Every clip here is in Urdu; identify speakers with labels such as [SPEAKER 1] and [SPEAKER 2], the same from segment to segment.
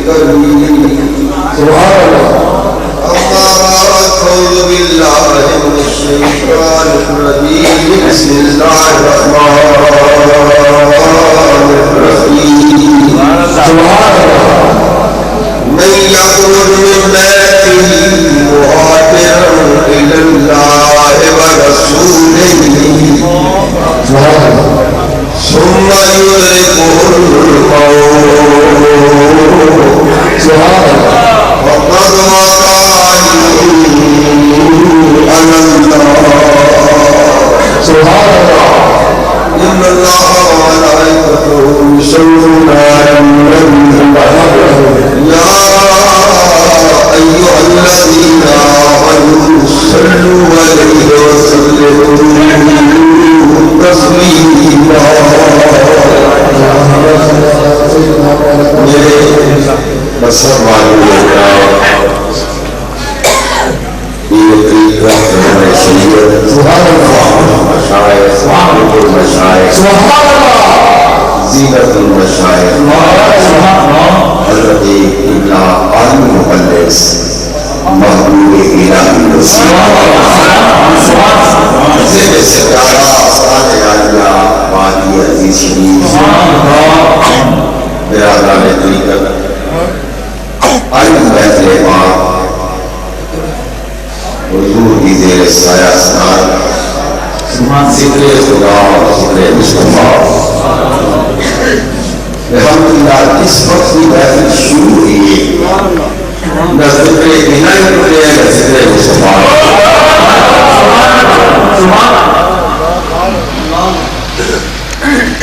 [SPEAKER 1] سبحان اللہ.
[SPEAKER 2] أما بعد أعوذ بالله من الشيطان الرجيم بسم الله الرحمن الرحيم.
[SPEAKER 1] سبحان اللہ.
[SPEAKER 2] من يخرج من بيته مهاجرا إلى الله ورسوله ثم يدركه الموت وقد وقع على الله.
[SPEAKER 1] سبحان اللہ.
[SPEAKER 2] إن الله وملائكته يصلون على النبي يا أيها الذين آمنوا صلوا عليه وسلموا تسليما. بس زینت المشائخ حضرت ابن عالم مخلص محبوب الہی زیر سکارہ آستان عالیہ وادی عزیز شریف برادران طریقت علم بیت امام حضور کی زیر سایہ اسنان ذکر خدا اور ذکر مصطفیٰ. الحمدللہ اس وقت کی محفل شروع ہوئی ہے نہ ذکر الہی ہوتے ہیں نہ ذکر مصطفیٰ.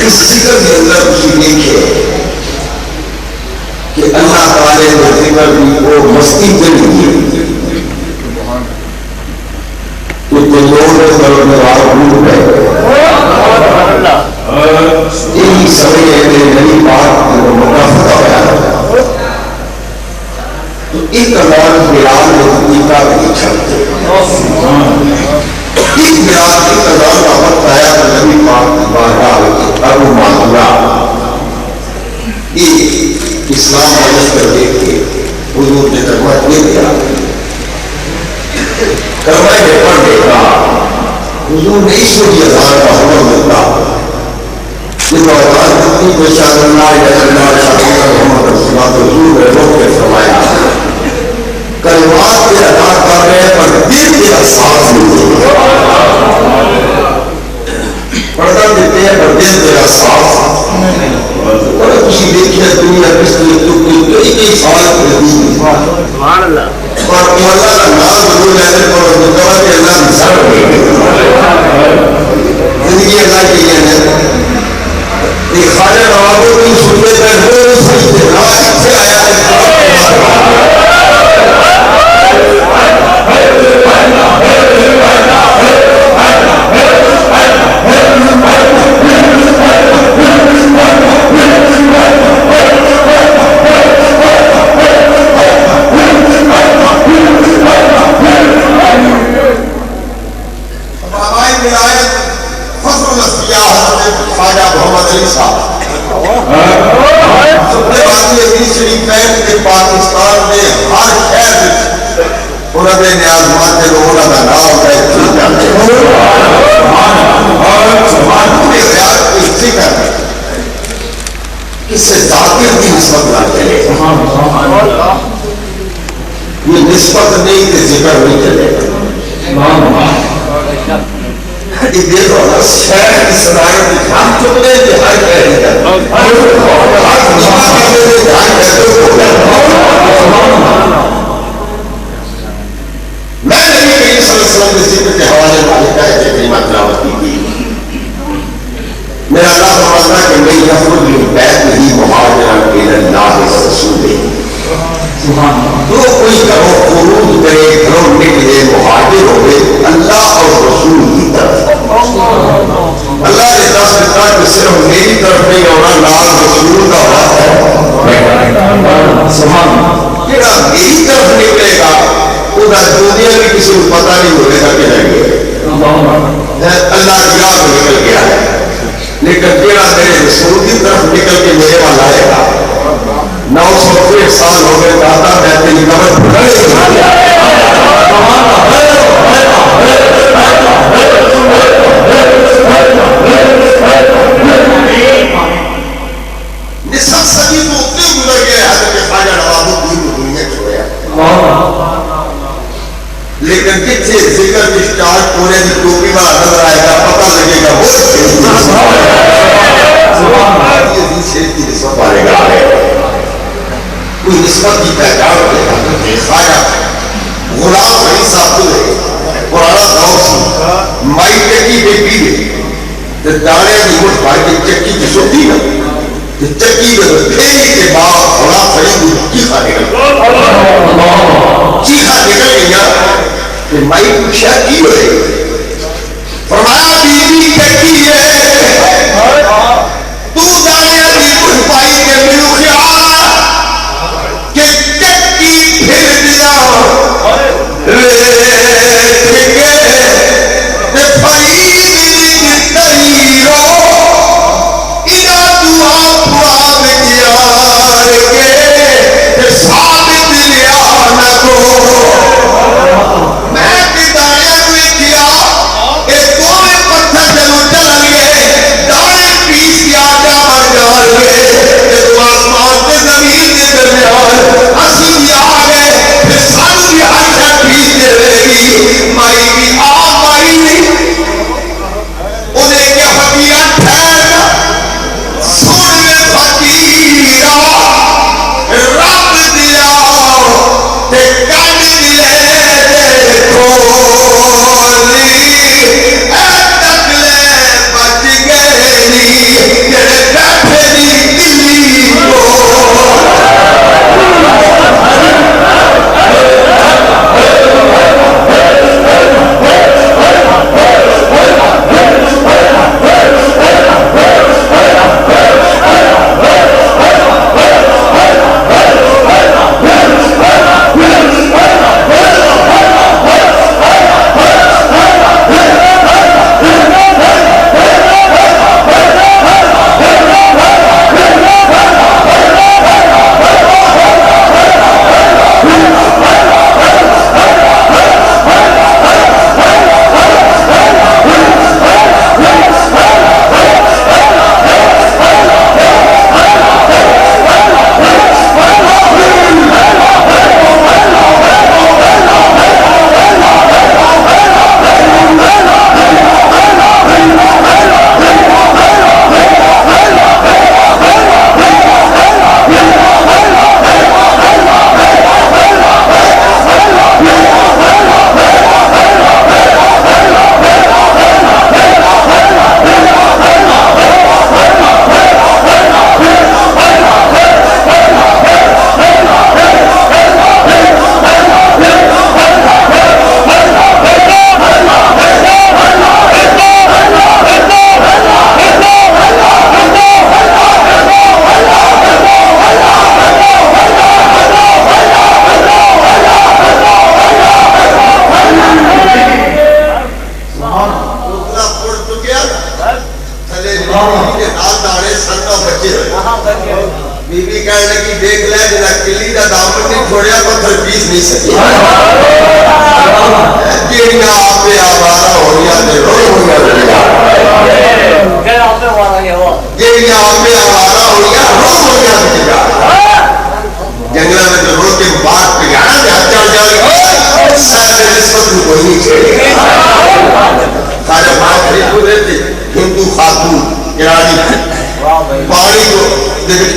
[SPEAKER 2] اس ذکر کے اندر کچھ دیکھے کہ اللہ تعالی نے ذکر بھی وہ مستی چلی ہے کہ لوگ یہی سمجھے کہ نئی بات منافع بیان ہوتا تو ایک دور بلال نے حقیقہ نہیں چھڑتے ایک بلال کی دور کا وقت آیا تو نبی پاک کی بارگاہ ہوتی ابو معذورہ ایک اسلام مدد کر دیکھ کے حضور نے ترمت دے دیا کرمائے نے پڑھ دیکھا حضور نے اس وقت اذان کا حکم دیتا کہ وہ اذان کتنی بشار اللہ اللہ محمد رسول اللہ تو حضور نے روک کے فرمایا کلمات کے ادا کر رہے ہیں پر دل تیرا صاف نہیں ہے. پردہ دیتے ہیں پر دل تیرا صاف. اور کسی دیکھیے دنیا کس طرح کئی سال سبحان اللہ اور اللہ کا نام ضرور لینے پر دعا کہ اللہ نثار ہوئے زندگی اللہ کی یہ ہے ایک خواجہ نوابوں کی سننے کا وہ سجدے نواز سے آیا ہے خواجہ محمد علی صاحب سپنے والی عزیز شریف کے پاکستان میں ہر شہر انہوں نے نیاز مانتے لوگوں کا نام ہے پورے خیال کو ذکر اس سے ذاکر کی نسبت نہ چلے یہ نسبت نہیں کہ ذکر نہیں چلے دیکھو شہر کی صدایت ہم چکنے دہائی کہہ رہے ہیں میں نبی کریم صلی اللہ علیہ وسلم کے ذکر کے حوالے والے کا ایک کلمہ تلاوت کی تھی. میرا اللہ فرماتا کہ میں یخرج من بیتہ مہاجرا الی اللہ ورسولہ. جو کوئی کرو خروج کرے گھروں نکلے مہاجر ہوئے اللہ اور رسول کی طرف. اللہ نے دس دیتا کہ صرف میری طرف نہیں ہونا لال رسول دانے کی مٹھ بھائی کی چکی کی سوٹی نا چکی میں پھیری کے بعد بڑا کھڑی ہوئی چیخا نکل گیا کہ مائی پوچھا کی ہوئے فرمایا بیوی چکی ہے تو دانے کی مٹھ بھائی کے ملو خیال کہ چکی پھر دیا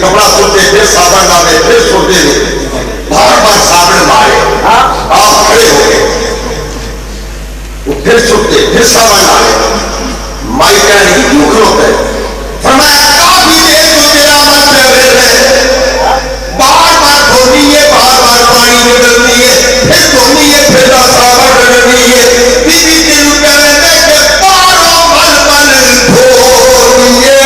[SPEAKER 2] کپڑا سوتے پھر صابن ڈالے پھر سوتے بار بار صابن مارے آپ کھڑے ہو گئے وہ پھر سوتے پھر صابن ڈالے مائی کہنے کی کیوں کھلوتے فرمایا کافی دیر تو تیرا مت رہے بار بار دھونی ہے بار بار پانی نکلنی ہے پھر دھونی ہے پھر صابن ڈالنی ہے بیوی تیرو کہنے دے کہ پارو مل مل دھونی ہے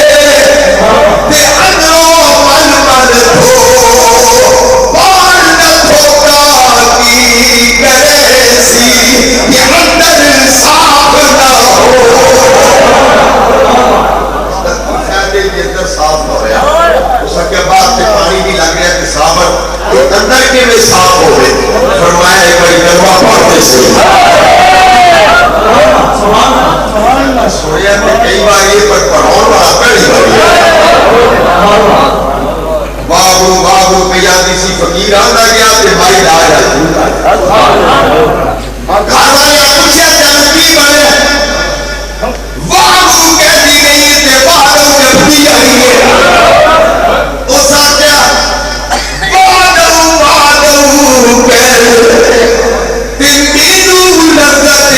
[SPEAKER 2] اندر کے میں صاف ہو گئے فرمایا ہے بھائی کلمہ پڑھتے سے سویا میں کئی بار یہ پر پڑھاؤں والا پڑھی بابو بابو پیادی سی فقیر آندا گیا تے بھائی آیا گھر والے پوچھا جنتی بنے بابو کہتی گئی تے بابو جنتی آئی ہے اس آکیا تین لذت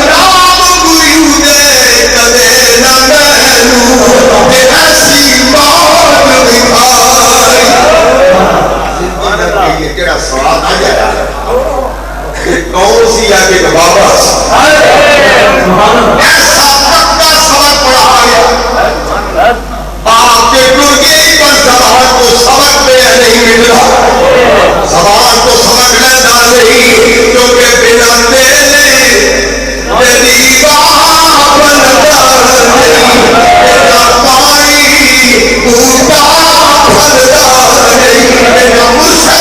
[SPEAKER 2] آئی نہیں جو کہ بنا تیرے تیری راہ بنتا نہیں تیرا پانی ٹوٹا بھرتا نہیں تیرا مرشد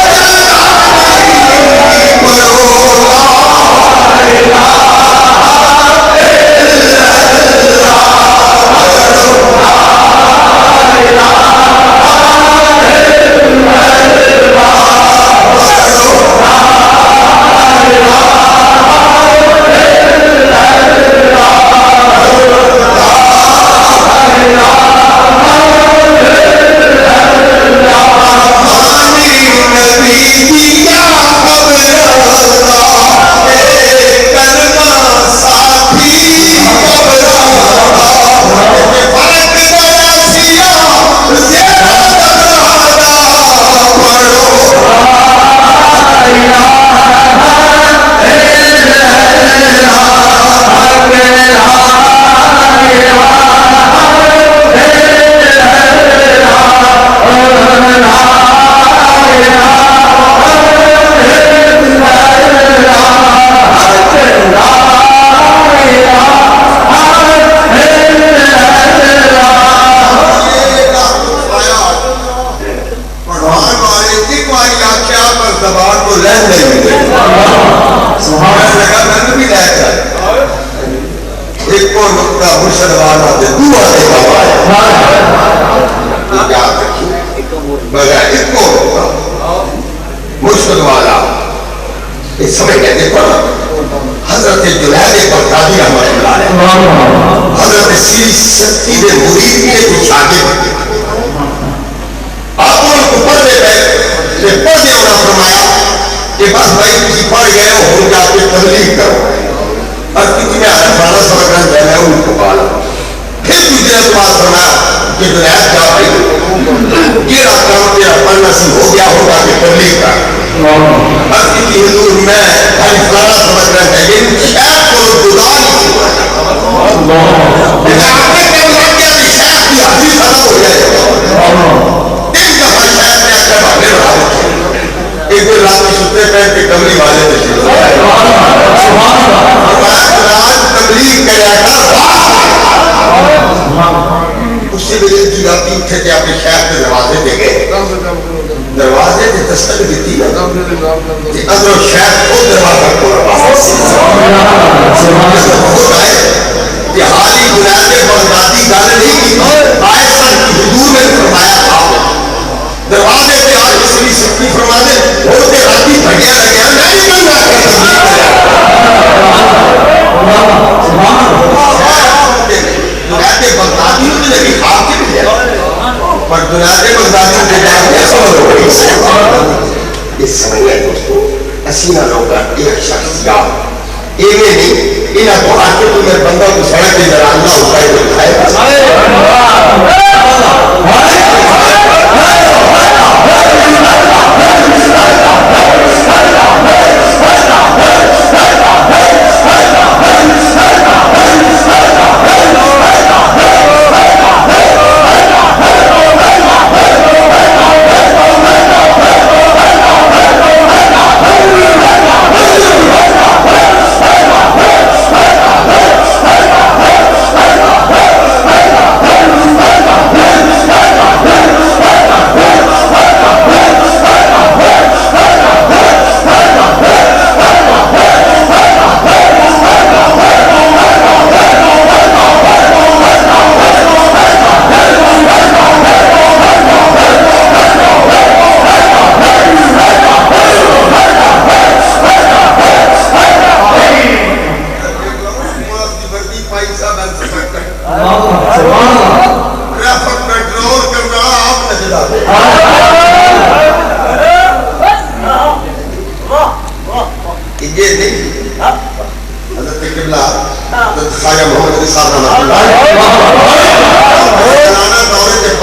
[SPEAKER 2] کلمہ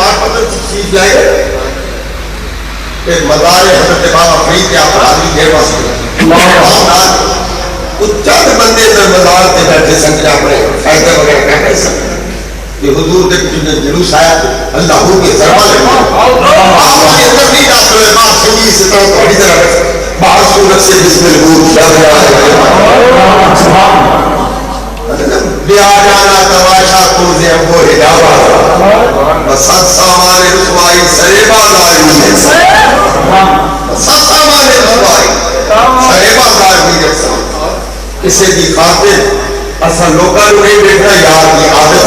[SPEAKER 2] کہ حضور کے جلوس آیا تو اللہ ہو کے ضربہ لگا آپ نے تقریدہ سلیمان سنگی سے تو بڑی طرح باہر صورت سے بسم اللہ بیا جانا تماشا کوزے ابو ہدابہ بسات سامان رسوائی سریبہ داری بسات سامان رسوائی سریبہ داری جیسا کسے دی خاطر اصلا لوکا جو نہیں بیٹھا یاد کی عادت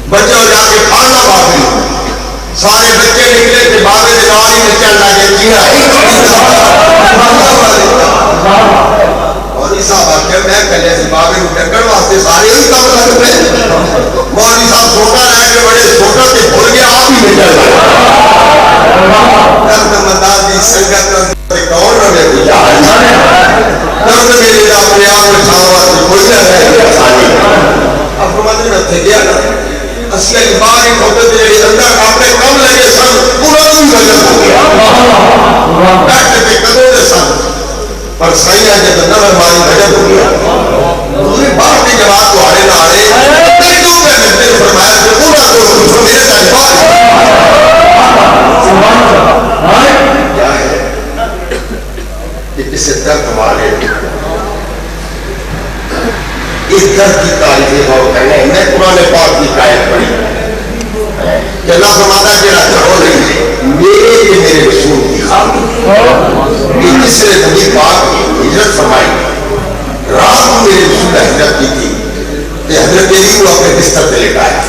[SPEAKER 2] بچوں جا کے کھانا بابی سارے بچے نکلے تھے بابے نے نواری میں چل لگے جینا مولوی صاحب آکے میں کہلے سے بابے نے ڈکڑ واسطے سارے ہی کام لگ پہ مولوی صاحب چھوٹا رہ کے بڑے چھوٹا سے بھول گیا آپ ہی میں چل درد مدار دی سنگت کون رہے بجا درد میرے دا اپنے آپ میں چھاوا سے کوئی نہ رہے اب فرماتے میں تھے گیا نا اسی ایک بار ایک ہوتے تھے اندر اپنے کم لگے سن پورا دن بجن ہو گیا بیٹھتے تھے کدوں دے سن پر سائیہ جب نظر مانی بجن ہو گیا دوسری بات کی جواب تو آنے نہ آنے تیری دوں میں نے فرمایا کہ پورا دن جو میرے کا جواب کیا ہے کہ اسے درد والے اس درد کی تعریف غور کرنے میں قرآن پاک کی آیت پڑھی کہ اللہ فرماتا ہے جڑا چڑھو نہیں ہے میرے کہ میرے رسول کی خاطر کہ جس نے نبی پاک کی ہجرت فرمائی رات کو میرے رسول نے ہجرت کی تھی کہ حضرت علی کو اپنے بستر پہ لٹایا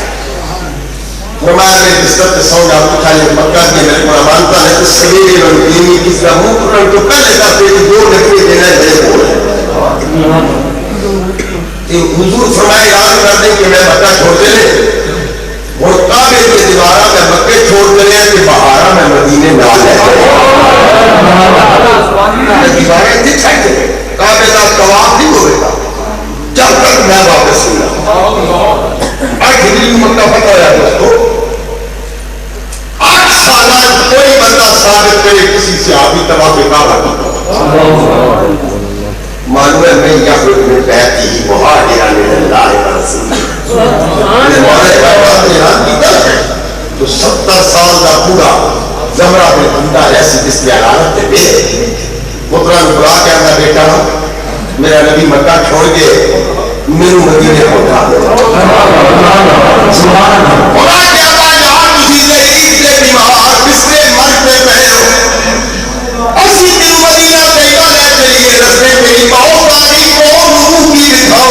[SPEAKER 2] فرمایا میرے بستر پہ سو جا اٹھا یہ مکہ کی میرے کو مانتا ہے تو سویرے رنگینی کس طرح منہ پکڑ تو پہلے کرتے کہ دو نکلے دینا ہے بول کہ حضور فرمائے یاد کر دیں کہ میں مکہ چھوڑ دے لے اور کعبے کے دیوارہ میں مکہ چھوڑ دے لے کہ بہارہ میں مدینے نہ لے دیواریں تھی چھائے دے کعبے کا طواف نہیں ہوئے گا جب تک میں واپس ہوں 8 ہجری کو مکہ فتح ہوا دوستو 8 سالہ کوئی بندہ ثابت کرے کسی سے آبی طواف کعبہ کی معلوم ہے میں یہاں میں بیعتی ہی مہاجرہ من اللہ ورسول میں مولا بابا نے اعلان کیتا ہے تو 70 سال کا پورا زمرہ میں بندہ ایسی جس کی علامت ہے بے قرآن بلا کے اندر بیٹا میرا نبی مکہ چھوڑ کے میرے مدینے پہنچا خدا کیا تھا یہاں تجھی ضعیف کے بیمار بسرے مرتے پہلو اسی دن مدینہ طیبہ لے چلیے رستے میری موت آئی کون روح کی دکھاؤ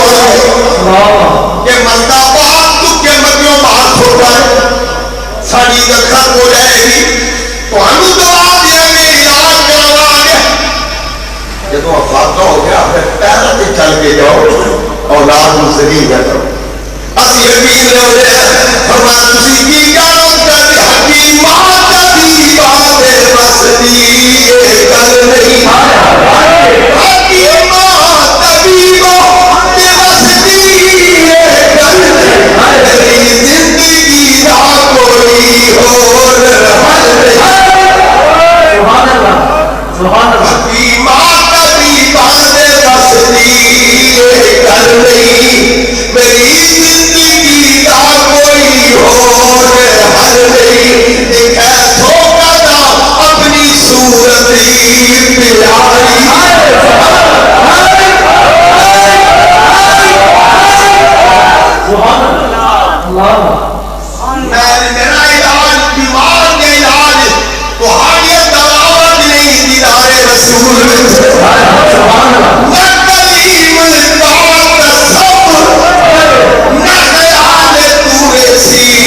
[SPEAKER 2] کہ مندہ پاک تو کے مدیوں باہر چھوڑا ہے ساڑی دکھر ہو جائے گی تو ہمیں دعا دیا میں علاج کروا گیا یہ تو افاقہ ہو گیا پھر پیرہ تے چل کے جاؤ اولاد مزدین نہ کرو اسی یقین رہو جائے فرمایا تسی کی جانو کر حکیمات دی بات مستی کر نہیں حکیمات دی بات مستی کر نہیں زندگی دا کوئی اور حل نہیں سبحان اللہ حکیمات دی بات مستی کر نہیں میری زندگی دا کوئی اور حل نہیں دیکھا دھوکہ دا اپنی صورت پیاری میرا علاج بیمار کے علاج تہاڑی دعوت نہیں دیدار رسول نہ کلیم دعوت تصور نہ خیال تور سینہ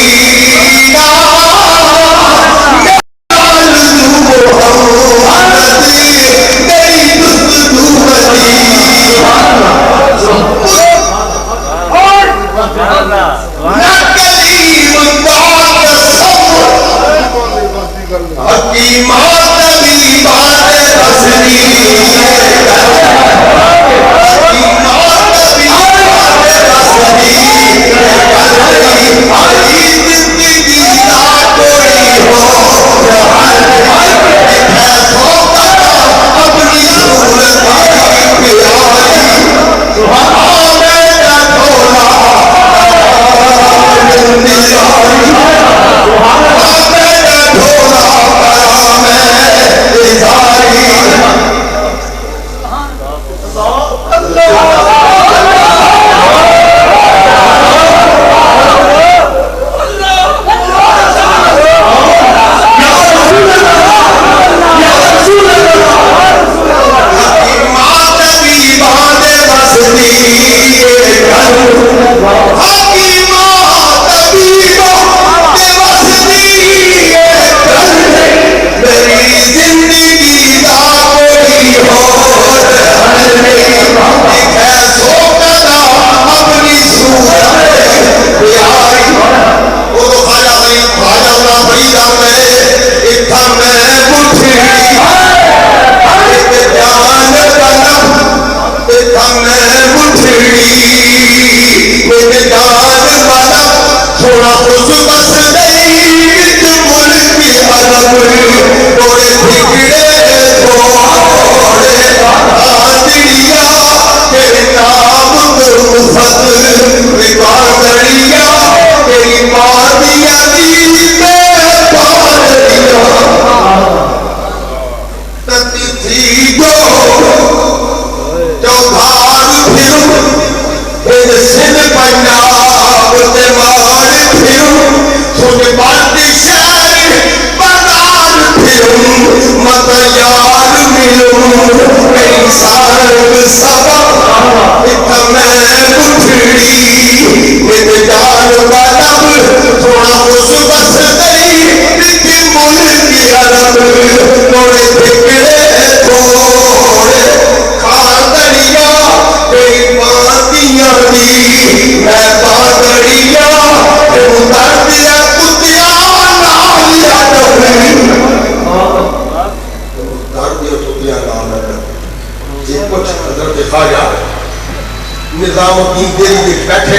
[SPEAKER 2] نظام الدین دیری کے بیٹھے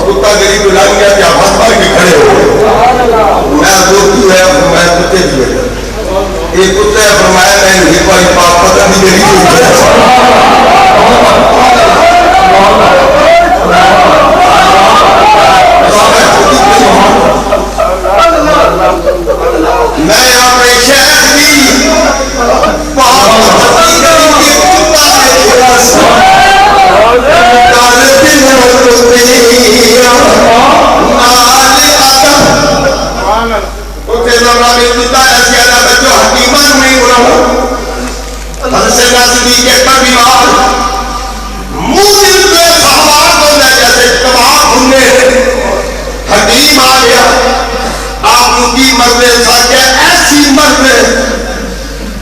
[SPEAKER 2] کتا گری کو لگ گیا کہ آپ ہاتھ پار کے کھڑے ہو میں دوستی ہے میں کتے بھی ہے ایک کتے ہے فرمایا میں نے ہی پاک پتہ نہیں گری میں اپنے شہر کی پاک پتہ گری کے کتا ہے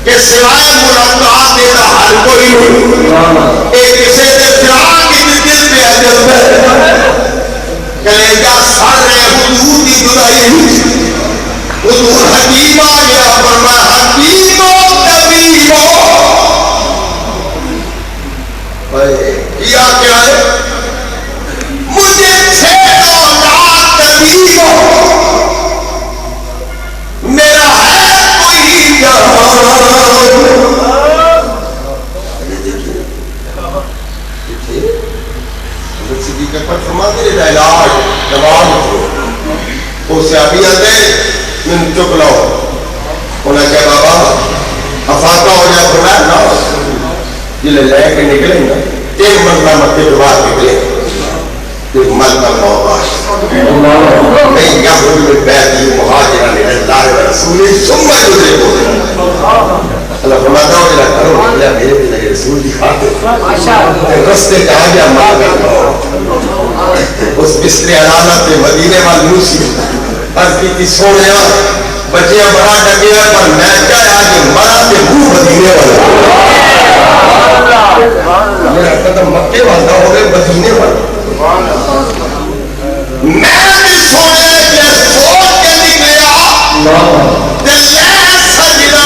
[SPEAKER 2] کہ سوائے مرتبات دیتا ہر کوئی ایک کسی دے فراق کی دل پہ عجب ہے کلیجہ سر حضور کی جدائی حضور حکیم آ گیا فرمایا حکیم و طبیب کیا کیا ہے مجھے چھیڑا اولاد طبیب میرا ہے کوئی جہاں فرماتے ہیں علاج جواب اسے ابھی آتے من چک لو انہیں کہا بابا افاقہ ہو جائے فرمایا نہ یہ لے کے نکلیں گا ایک مرتبہ مکے کے بعد نکلے ایک مرتبہ موقع يخرج من بيته مهاجرا الى الله ورسوله ثم يدركه اللہ فرماتا ہوں کہ کرو اللہ میرے رسول کی خاطر رستے جا گیا اس بستر علامت پہ مدینے والوں سی عرض کی تھی سونے بچیاں بڑا ڈگیا پر میں کیا آج مرا کے منہ مدینے والا میرا قدم مکے والا ہو گئے مدینے والا میں بھی سونے کے سوچ کے نکلیا سجنا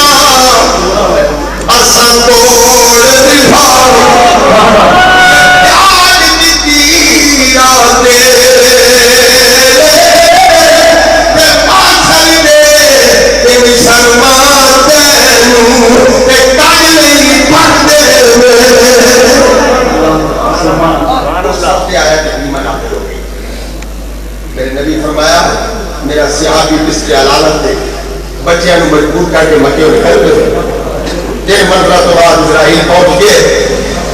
[SPEAKER 2] اساں توڑ دکھاؤ یاد دیتی راتے میں پاسل دے تیری شرما تینوں تے کج نہیں پھڑتے میرے نبی فرمایا میرا صحابی بستر علامت دے بچیاں نو مجبور کر کے مکے نکل گئے دیر منظرہ تو بعد اسرائیل پہنچ گئے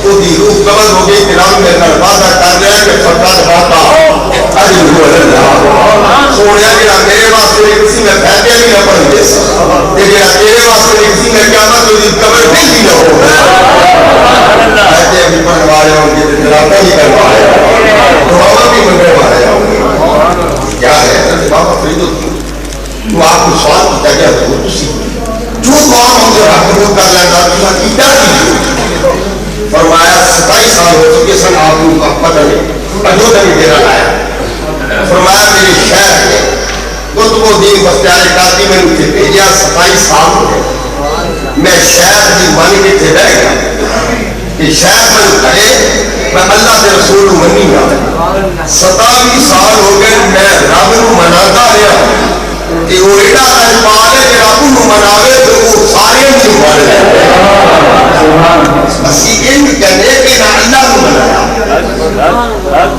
[SPEAKER 2] تو دی روح قبض ہو گئی کہ رام میرے نال وعدہ کر رہا ہے کہ فقط باتا اجر اللہ سوڑیا کہ میرے واسطے کسی میں پھیلے بھی نہ پڑھ دے تیرے تیرے واسطے کسی میں قیامت تو دی قبر بھی نہ ہو ایسے ابھی پڑھنے والے ہوں گے تلاوت نہیں کروا رہے ہوں دعا بھی منگنے والے ہوں گے کیا ہے حضرت بابا فرید الدین تو آپ کو سوال کیا گیا تو تسی جو دعا مجھے قبول کر لینا تمہیں کیتا نہیں فرمایا 27 سال ہو چکے سن آپ کو پتہ نہیں اجودہ بھی دینا لایا فرمایا میرے شہر میں قطب الدین بختیار کاظمی میں مجھے بھیجا 27 سال ہو گئے میں شہر کی من کے تھے رہ گیا کہ شہر من کرے میں اللہ کے رسول منی گا 27 سال ہو گئے میں رب نو مناتا رہا کہ وہ ایڈا اجمال ہے کہ رب نو مناوے تو وہ سارے نہیں بن رہے اسی ان کہنے کہ نہ اللہ نو منایا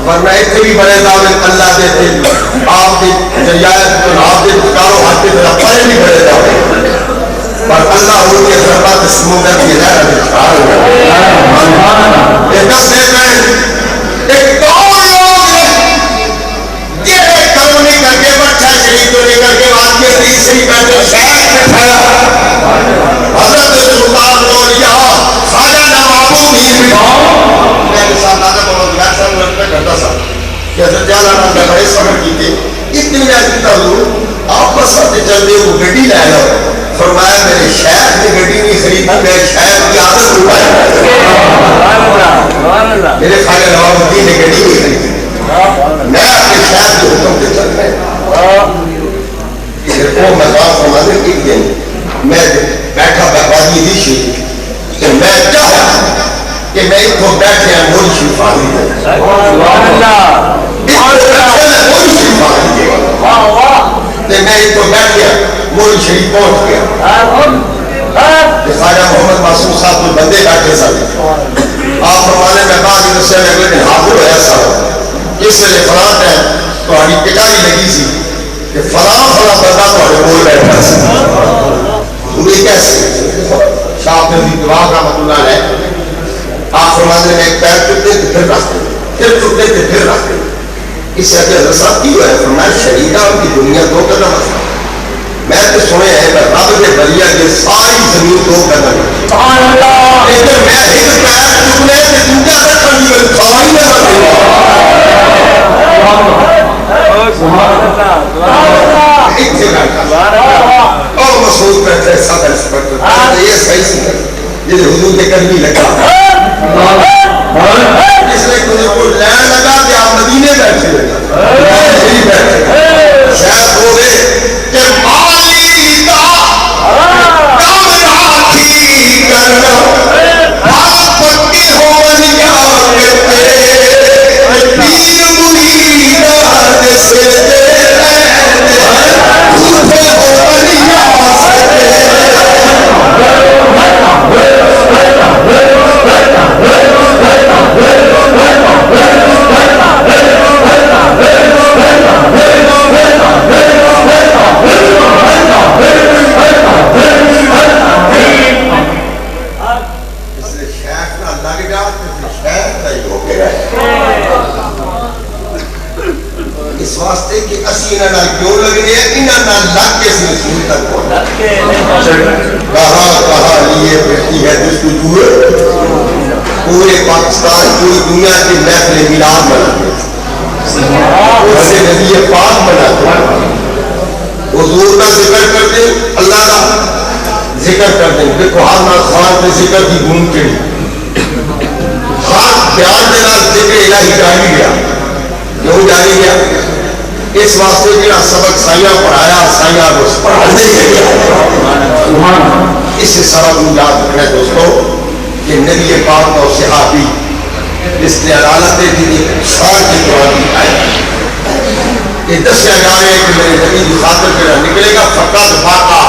[SPEAKER 2] ورنہ اتنے بھی بڑے دعوے اللہ دے تھے آپ کے جریات اور آپ کے پکارو ہاتھ کے طرح پڑے بھی بڑے دعوے پر اللہ ان کے ضربات سمندر کی لہر میں چھار ہو گیا ایک دس سیکنڈ ایک کون لوگ یہ کرو نہیں کر کے بچہ شہید تو نہیں کر کے بعد کے تیسری بیٹھے شہر میں کھایا حضرت سلطان لولیہ خواجہ نوابو میر میں کے ساتھ آدھا بہت یاد سا ملک میں کرتا سا کہ حضرت جانا نام بڑے سفر کی تھے اتنی میں کیتا ہوں آپ بس آتے چل دے وہ گھڑی لائے لو فرمایا میرے شہر میں گھڑی نہیں خریدی میرے شہر کی عادت روپائے میرے خواجہ نواب الدین نے گھڑی نہیں خریدی میں اپنے شہر کے حکم سے چل رہے وہ مقام فرمانے کے دن میں بیٹھا بہبادی دیشی کہ میں چاہا کہ میں ایک کو بیٹھے ہیں مولی شریف آدھی دے مولی شریف آدھی دے کہ میں ایک کو بیٹھ گیا مولی شریف پہنچ گیا کہ خواجہ محمد معصوم صاحب کوئی بندے بیٹھے ساتھ آپ فرمانے میں بعد میں سے اگلے دن حاضر ہوا ایسا اس سے فلاں ہے تو ہماری پٹائی لگی سی کہ فلاں فلاں بندہ تو ہمیں بول بیٹھا سی انہیں کیسے شاہ نبی دعا رحمۃ اللہ علیہ آپ فرمانے میں ایک پیر ٹوٹتے تھے پھر رکھتے پھر ٹوٹتے تھے پھر رکھتے اس سے اگر رسا کی ہوا ہے فرمایا شریعہ ان کی دنیا دو قدم ہے میں تو سنے ہیں کہ رب کے بلیہ کے ساری زمین دو قدم ہے لیکن میں ایک پیر ٹوٹنے سے دوجا رکھنے کی ساری میں ایک جگہ اور مسعود بیٹھے سب انسپکٹر یہ صحیح سنت یہ حضور کے کرنی لگا اس نے کچھ کو لین لگا کہ آپ مدینے بیٹھے شاید ہو گئے کہ مالی دا کام راکھی کرنا آپ پکی ہون یا کہتے پیر مریدہ جسے جھوٹے ہون یا سکتے انہاں کیوں لگنے ہیں؟ انہاں لگ کے سی رسول تک پہنچا. کہاں لیے پھرتی ہے جستجو پورے پاکستان پوری دنیا کی محفل میلاد مناتے ویسے نبی پاک مناتے حضور کا ذکر کرتے اللہ کا ذکر کرتے. دیکھو ہر نہ خان کے ذکر کی گون چڑی خاص بیان کے نال ذکر الہی جاری گیا. کیوں جاری گیا؟ اس واسطے جڑا سبق سائیاں پڑھایا سائیاں اس پڑھانے گیا. اس سبق کو یاد رکھنا دوستو کہ نبی پاک اور صحابی اس نے عدالت کی شان کی قرآن کی آیت یہ دسیا جا رہے ہیں کہ میرے نبی کی خاطر میرا نکلے گا فقط فاقا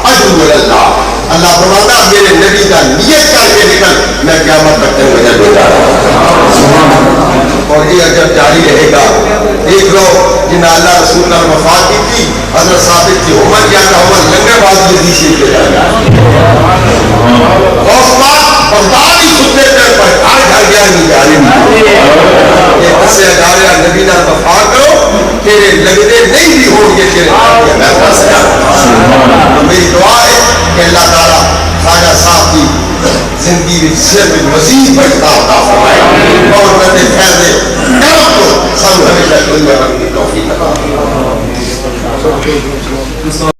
[SPEAKER 2] اجر اللہ. اللہ فرماتا میرے نبی کا نیت کر کے نکل میں قیامت تک تیرے اجر دے رہا ہوں. اور یہ اجر جاری رہے گا. دیکھ لو جن اللہ رسول نے وفات کی تھی حضرت ثابت کی عمر کیا تھا عمر لنگر باز یزید سے لے جایا بغداد ہی سنتے پہ پر گھر گھر گیا نہیں جاری نہیں. یہ دسیا جا رہا نبی نال وفا کرو تیرے لگتے نہیں بھی ہوں گے تیرے میں پاس جا. میری دعا ہے کہ اللہ تعالیٰ خواجہ صاحب کی زندگی میں صرف مزید بڑھتا عطا فرمائے اور میں خیر دے کرم کو سب ہمیشہ دنیا رکھنے کی توفیق عطا فرمائے.